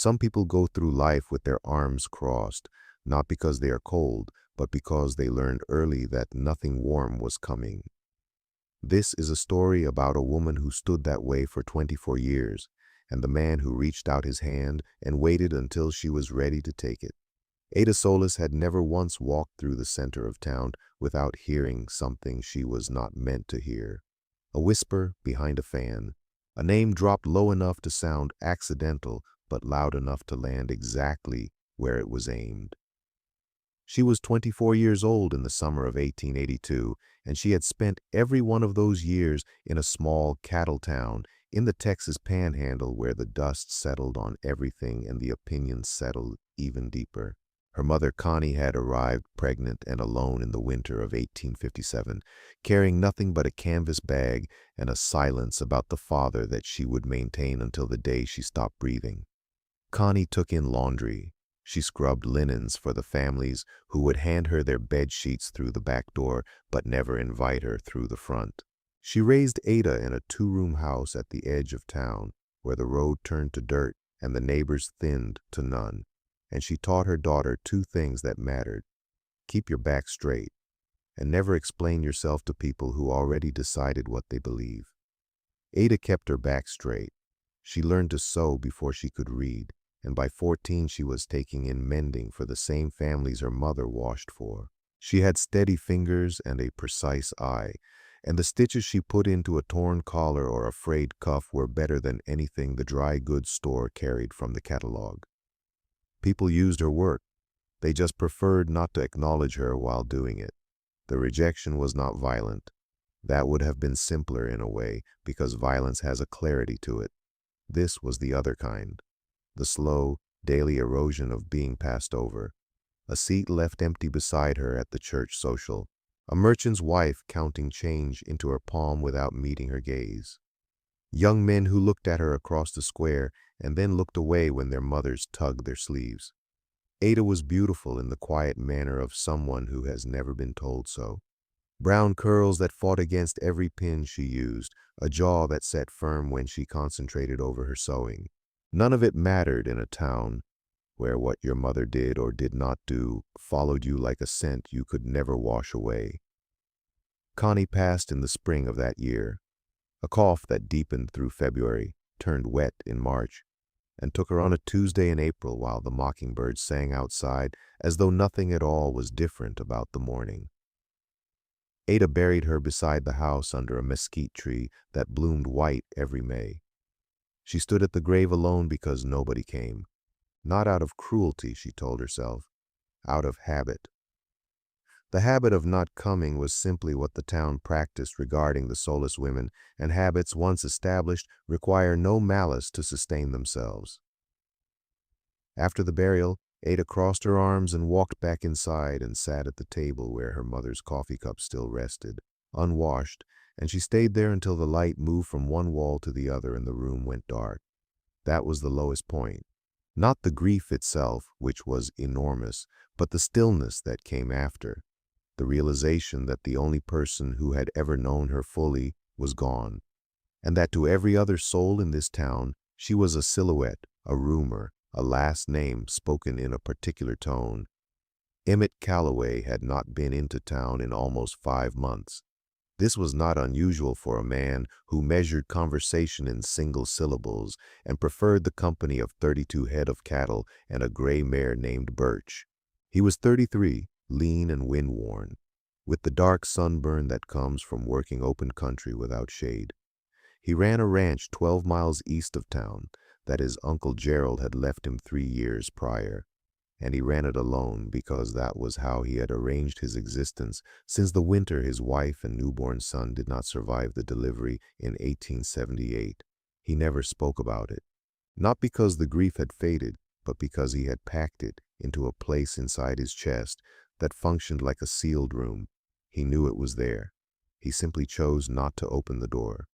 Some people go through life with their arms crossed, not because they are cold, but because they learned early that nothing warm was coming. This is a story about a woman who stood that way for 24 years, and the man who reached out his hand and waited until she was ready to take it. Ada Solis had never once walked through the center of town without hearing something she was not meant to hear. A whisper behind a fan, a name dropped low enough to sound accidental but loud enough to land exactly where it was aimed. She was 24 years old in the summer of 1882, and she had spent every one of those years in a small cattle town in the Texas Panhandle where the dust settled on everything and the opinions settled even deeper. Her mother Connie had arrived pregnant and alone in the winter of 1857, carrying nothing but a canvas bag and a silence about the father that she would maintain until the day she stopped breathing. Connie took in laundry. She scrubbed linens for the families who would hand her their bed sheets through the back door but never invite her through the front. She raised Ada in a two-room house at the edge of town where the road turned to dirt and the neighbors thinned to none. And she taught her daughter two things that mattered. Keep your back straight, and never explain yourself to people who already decided what they believe. Ada kept her back straight. She learned to sew before she could read, and by 14 she was taking in mending for the same families her mother washed for. She had steady fingers and a precise eye, and the stitches she put into a torn collar or a frayed cuff were better than anything the dry goods store carried from the catalog. People used her work. They just preferred not to acknowledge her while doing it. The rejection was not violent. That would have been simpler in a way, because violence has a clarity to it. This was the other kind. The slow, daily erosion of being passed over. A seat left empty beside her at the church social. A merchant's wife counting change into her palm without meeting her gaze. Young men who looked at her across the square and then looked away when their mothers tugged their sleeves. Ada was beautiful in the quiet manner of someone who has never been told so. Brown curls that fought against every pin she used, a jaw that sat firm when she concentrated over her sewing. None of it mattered in a town where what your mother did or did not do followed you like a scent you could never wash away. Connie passed in the spring of that year. A cough that deepened through February, turned wet in March, and took her on a Tuesday in April while the mockingbirds sang outside as though nothing at all was different about the morning. Ada buried her beside the house under a mesquite tree that bloomed white every May. She stood at the grave alone because nobody came. Not out of cruelty, she told herself, out of habit. The habit of not coming was simply what the town practiced regarding the Solis women, and habits once established require no malice to sustain themselves. After the burial, Ada crossed her arms and walked back inside and sat at the table where her mother's coffee cup still rested, unwashed, and she stayed there until the light moved from one wall to the other and the room went dark. That was the lowest point. Not the grief itself, which was enormous, but the stillness that came after. The realization that the only person who had ever known her fully was gone, and that to every other soul in this town she was a silhouette, a rumor, a last name spoken in a particular tone. Emmett Calloway had not been into town in almost 5 months. This was not unusual for a man who measured conversation in single syllables and preferred the company of 32 head of cattle and a gray mare named Birch. He was 33, lean and wind-worn, with the dark sunburn that comes from working open country without shade. He ran a ranch 12 miles east of town that his Uncle Gerald had left him 3 years prior, and he ran it alone because that was how he had arranged his existence since the winter his wife and newborn son did not survive the delivery in 1878. He never spoke about it, not because the grief had faded, but because he had packed it into a place inside his chest that functioned like a sealed room. He knew it was there. He simply chose not to open the door.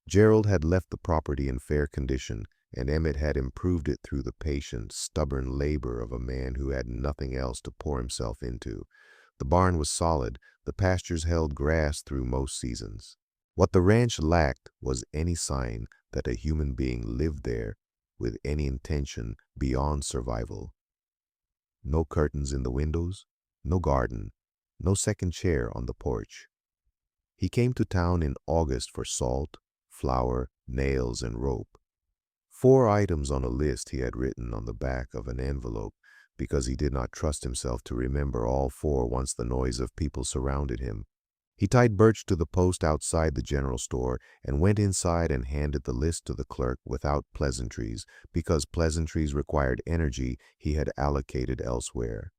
Gerald had left the property in fair condition, and Emmett had improved it through the patient, stubborn labor of a man who had nothing else to pour himself into. The barn was solid. The pastures held grass through most seasons. What the ranch lacked was any sign that a human being lived there with any intention beyond survival. No curtains in the windows, no garden, no second chair on the porch. He came to town in August for salt, flour, nails, and rope. 4 items on a list he had written on the back of an envelope because he did not trust himself to remember all 4 once the noise of people surrounded him. He tied Birch to the post outside the general store and went inside and handed the list to the clerk without pleasantries, because pleasantries required energy he had allocated elsewhere.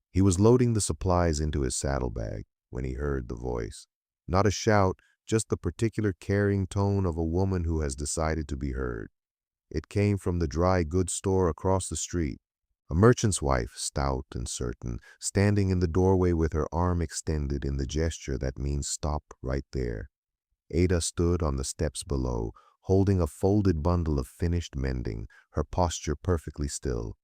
He was loading the supplies into his saddlebag when he heard the voice. Not a shout, just the particular caring tone of a woman who has decided to be heard. It came from the dry goods store across the street. A merchant's wife, stout and certain, standing in the doorway with her arm extended in the gesture that means stop right there. Ada stood on the steps below, holding a folded bundle of finished mending, her posture perfectly still.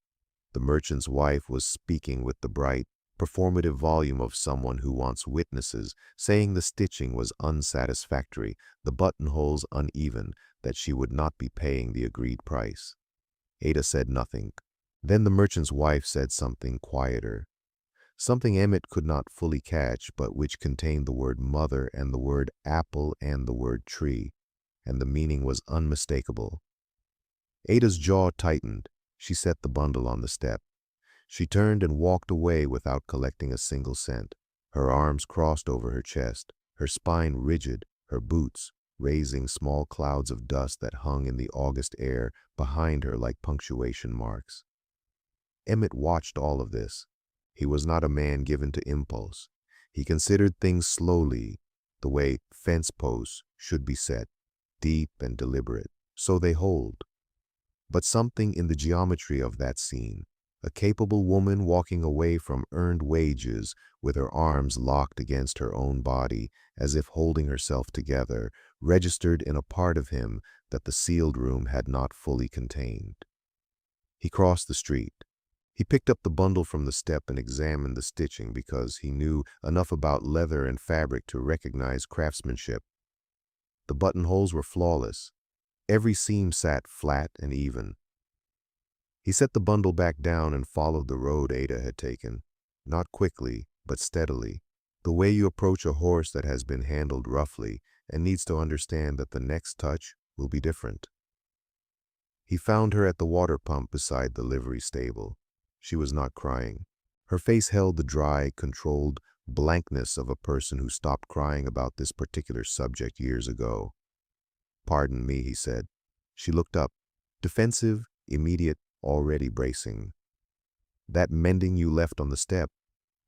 The merchant's wife was speaking with the bright, performative volume of someone who wants witnesses, saying the stitching was unsatisfactory, the buttonholes uneven, that she would not be paying the agreed price. Ada said nothing. Then the merchant's wife said something quieter, something Emmett could not fully catch, but which contained the word mother and the word apple and the word tree, and the meaning was unmistakable. Ada's jaw tightened. She set the bundle on the step. She turned and walked away without collecting a single cent, her arms crossed over her chest, her spine rigid, her boots raising small clouds of dust that hung in the August air behind her like punctuation marks. Emmett watched all of this. He was not a man given to impulse. He considered things slowly, the way fence posts should be set, deep and deliberate, so they hold. But something in the geometry of that scene, a capable woman walking away from earned wages with her arms locked against her own body as if holding herself together, registered in a part of him that the sealed room had not fully contained. He crossed the street. He picked up the bundle from the step and examined the stitching because he knew enough about leather and fabric to recognize craftsmanship. The buttonholes were flawless. Every seam sat flat and even. He set the bundle back down and followed the road Ada had taken, not quickly, but steadily, the way you approach a horse that has been handled roughly and needs to understand that the next touch will be different. He found her at the water pump beside the livery stable. She was not crying. Her face held the dry, controlled blankness of a person who stopped crying about this particular subject years ago. "Pardon me," he said. She looked up, defensive, immediate, already bracing. "That mending you left on the step,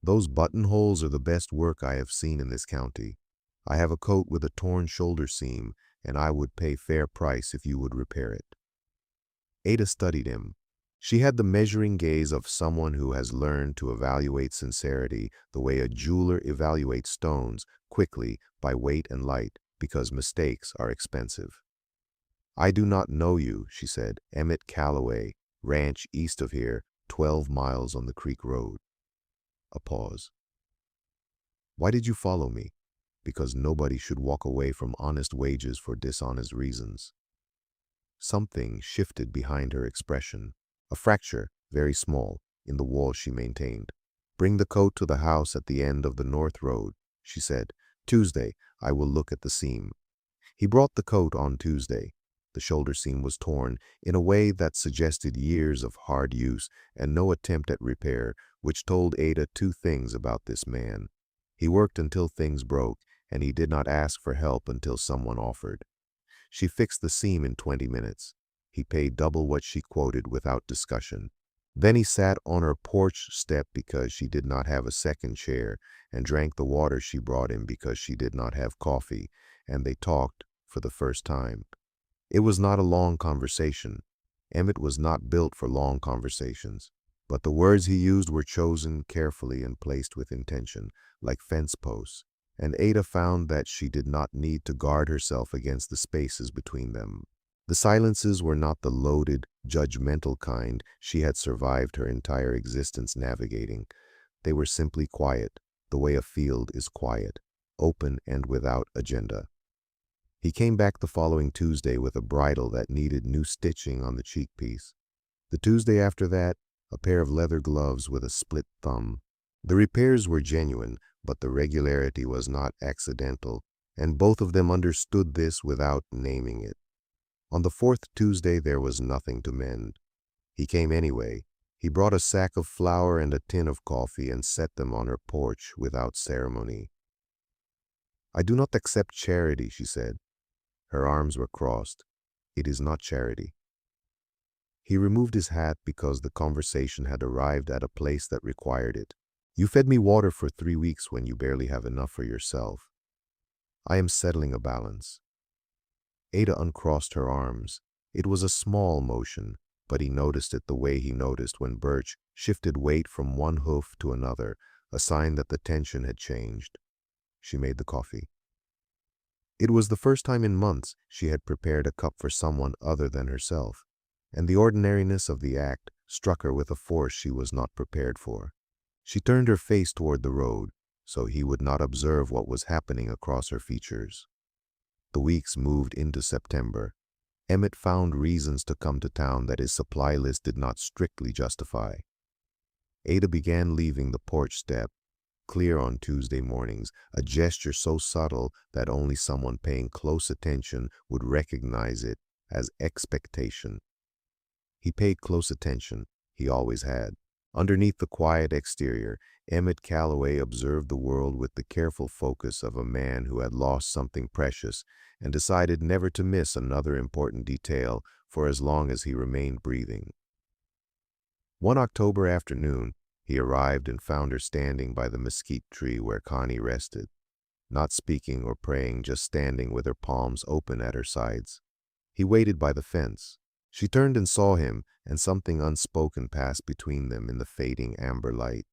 those buttonholes are the best work I have seen in this county. I have a coat with a torn shoulder seam, and I would pay fair price if you would repair it." Ada studied him. She had the measuring gaze of someone who has learned to evaluate sincerity the way a jeweler evaluates stones, quickly, by weight and light, because mistakes are expensive. "I do not know you," she said. "Emmett Calloway, ranch east of here, 12 miles on the creek road." A pause. "Why did you follow me?" "Because nobody should walk away from honest wages for dishonest reasons." Something shifted behind her expression. A fracture, very small, in the wall she maintained. "Bring the coat to the house at the end of the north road," she said. "Tuesday, I will look at the seam." He brought the coat on Tuesday. The shoulder seam was torn in a way that suggested years of hard use and no attempt at repair, which told Ada 2 things about this man. He worked until things broke, and he did not ask for help until someone offered. She fixed the seam in 20 minutes. He paid double what she quoted without discussion. Then he sat on her porch step because she did not have a second chair, and drank the water she brought him because she did not have coffee, and they talked for the first time. It was not a long conversation. Emmett was not built for long conversations, but the words he used were chosen carefully and placed with intention, like fence posts, and Ada found that she did not need to guard herself against the spaces between them. The silences were not the loaded, judgmental kind she had survived her entire existence navigating. They were simply quiet, the way a field is quiet, open and without agenda. He came back the following Tuesday with a bridle that needed new stitching on the cheek piece. The Tuesday after that, a pair of leather gloves with a split thumb. The repairs were genuine, but the regularity was not accidental, and both of them understood this without naming it. On the fourth Tuesday there was nothing to mend. He came anyway. He brought a sack of flour and a tin of coffee and set them on her porch without ceremony. "I do not accept charity," she said. Her arms were crossed. "It is not charity." He removed his hat because the conversation had arrived at a place that required it. "You fed me water for 3 weeks when you barely have enough for yourself. I am settling a balance." Ada uncrossed her arms. It was a small motion, but he noticed it the way he noticed when Birch shifted weight from one hoof to another, a sign that the tension had changed. She made the coffee. It was the first time in months she had prepared a cup for someone other than herself, and the ordinariness of the act struck her with a force she was not prepared for. She turned her face toward the road, so he would not observe what was happening across her features. The weeks moved into September. Emmett found reasons to come to town that his supply list did not strictly justify. Ada began leaving the porch step, clear on Tuesday mornings, a gesture so subtle that only someone paying close attention would recognize it as expectation. He paid close attention. He always had. Underneath the quiet exterior, Emmett Calloway observed the world with the careful focus of a man who had lost something precious and decided never to miss another important detail for as long as he remained breathing. One October afternoon, he arrived and found her standing by the mesquite tree where Connie rested, not speaking or praying, just standing with her palms open at her sides. He waited by the fence. She turned and saw him, and something unspoken passed between them in the fading amber light.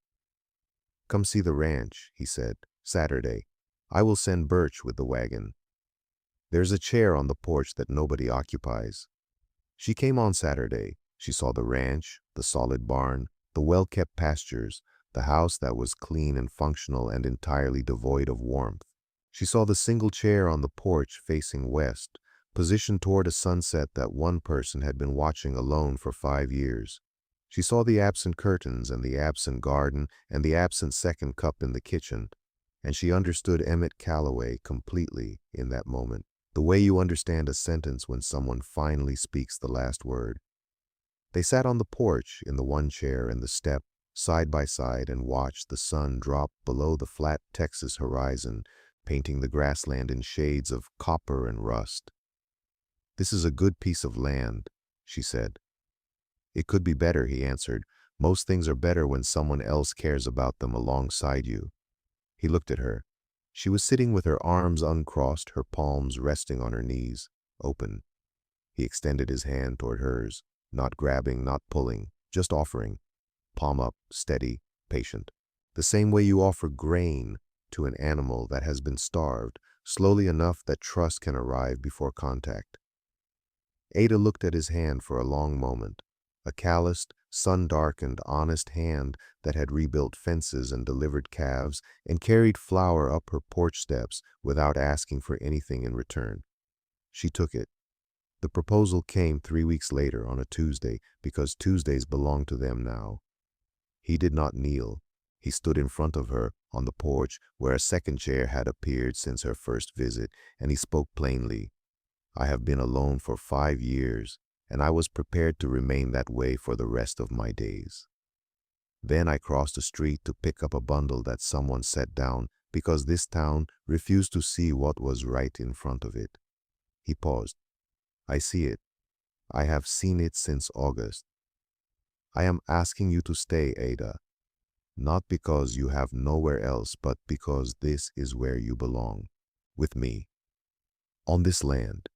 "Come see the ranch," he said. "Saturday. I will send Birch with the wagon. There's a chair on the porch that nobody occupies." She came on Saturday. She saw the ranch, the solid barn, the well-kept pastures, the house that was clean and functional and entirely devoid of warmth. She saw the single chair on the porch facing west, positioned toward a sunset that one person had been watching alone for 5 years. She saw the absent curtains and the absent garden and the absent second cup in the kitchen, and she understood Emmett Calloway completely in that moment, the way you understand a sentence when someone finally speaks the last word. They sat on the porch in the one chair and the step, side by side, and watched the sun drop below the flat Texas horizon, painting the grassland in shades of copper and rust. "This is a good piece of land," she said. "It could be better," he answered. "Most things are better when someone else cares about them alongside you." He looked at her. She was sitting with her arms uncrossed, her palms resting on her knees, open. He extended his hand toward hers, not grabbing, not pulling, just offering. Palm up, steady, patient. The same way you offer grain to an animal that has been starved, slowly enough that trust can arrive before contact. Ada looked at his hand for a long moment, a calloused, sun-darkened, honest hand that had rebuilt fences and delivered calves and carried flour up her porch steps without asking for anything in return. She took it. The proposal came 3 weeks later on a Tuesday, because Tuesdays belonged to them now. He did not kneel. He stood in front of her on the porch where a second chair had appeared since her first visit, and he spoke plainly. "I have been alone for 5 years, and I was prepared to remain that way for the rest of my days. Then I crossed the street to pick up a bundle that someone set down because this town refused to see what was right in front of it." He paused. "I see it. I have seen it since August. I am asking you to stay, Ada, not because you have nowhere else, but because this is where you belong, with me, on this land,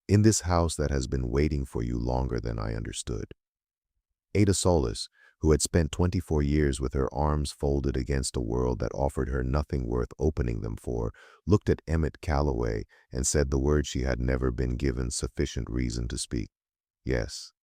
in this house that has been waiting for you longer than I understood." Ada Solis, who had spent 24 years with her arms folded against a world that offered her nothing worth opening them for, looked at Emmett Calloway and said the word she had never been given sufficient reason to speak. Yes.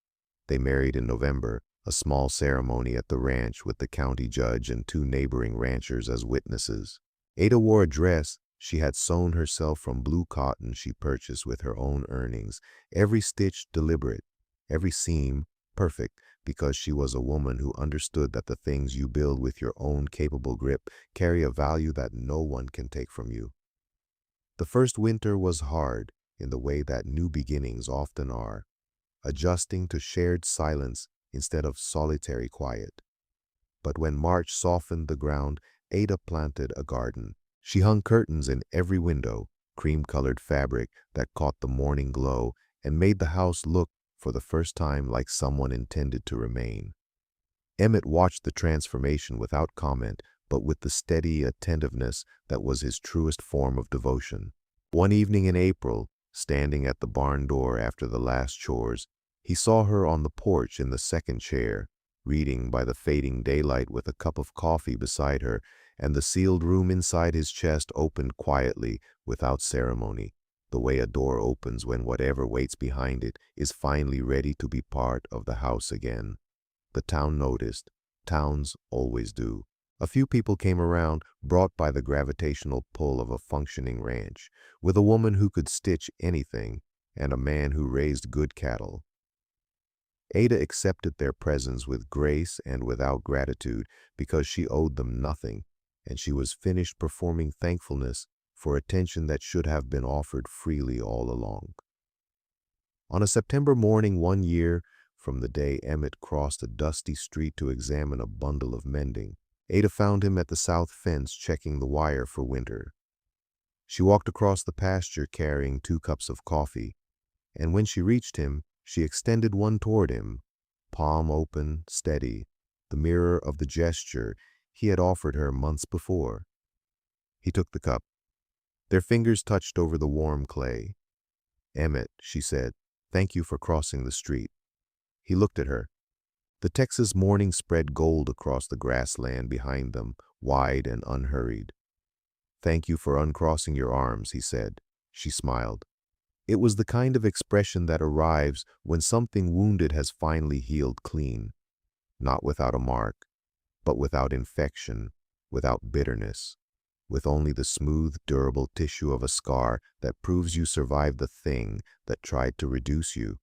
They married in November, a small ceremony at the ranch with the county judge and 2 neighboring ranchers as witnesses. Ada wore a dress She had sewn herself from blue cotton she purchased with her own earnings, every stitch deliberate, every seam perfect, because she was a woman who understood that the things you build with your own capable grip carry a value that no one can take from you. The first winter was hard in the way that new beginnings often are, adjusting to shared silence instead of solitary quiet. But when March softened the ground, Ada planted a garden. She hung curtains in every window, cream-colored fabric that caught the morning glow and made the house look, for the first time, like someone intended to remain. Emmett watched the transformation without comment, but with the steady attentiveness that was his truest form of devotion. One evening in April, standing at the barn door after the last chores, he saw her on the porch in the second chair, reading by the fading daylight with a cup of coffee beside her, and the sealed room inside his chest opened quietly, without ceremony, the way a door opens when whatever waits behind it is finally ready to be part of the house again. The town noticed. Towns always do. A few people came around, brought by the gravitational pull of a functioning ranch, with a woman who could stitch anything and a man who raised good cattle. Ada accepted their presence with grace and without gratitude because she owed them nothing, and she was finished performing thankfulness for attention that should have been offered freely all along. On a September morning one year from the day Emmett crossed a dusty street to examine a bundle of mending, Ada found him at the south fence checking the wire for winter. She walked across the pasture carrying 2 cups of coffee, and when she reached him, she extended one toward him, palm open, steady, the mirror of the gesture he had offered her months before. He took the cup. Their fingers touched over the warm clay. "Emmett," she said, "thank you for crossing the street." He looked at her. The Texas morning spread gold across the grassland behind them, wide and unhurried. "Thank you for uncrossing your arms," he said. She smiled. It was the kind of expression that arrives when something wounded has finally healed clean, not without a mark, but without infection, without bitterness, with only the smooth, durable tissue of a scar that proves you survived the thing that tried to reduce you.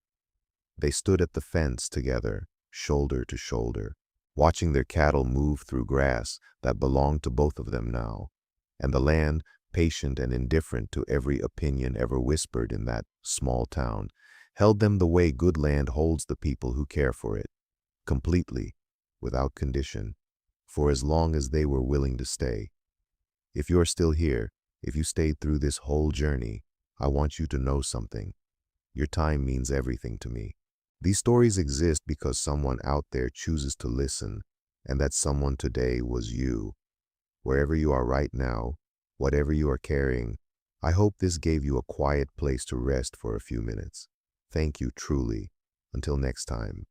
They stood at the fence together, shoulder to shoulder, watching their cattle move through grass that belonged to both of them now, and the land, patient and indifferent to every opinion ever whispered in that small town, held them the way good land holds the people who care for it, completely, without condition, for as long as they were willing to stay. If you're still here, if you stayed through this whole journey, I want you to know something. Your time means everything to me. These stories exist because someone out there chooses to listen, and that someone today was you. Wherever you are right now, whatever you are carrying, I hope this gave you a quiet place to rest for a few minutes. Thank you truly. Until next time.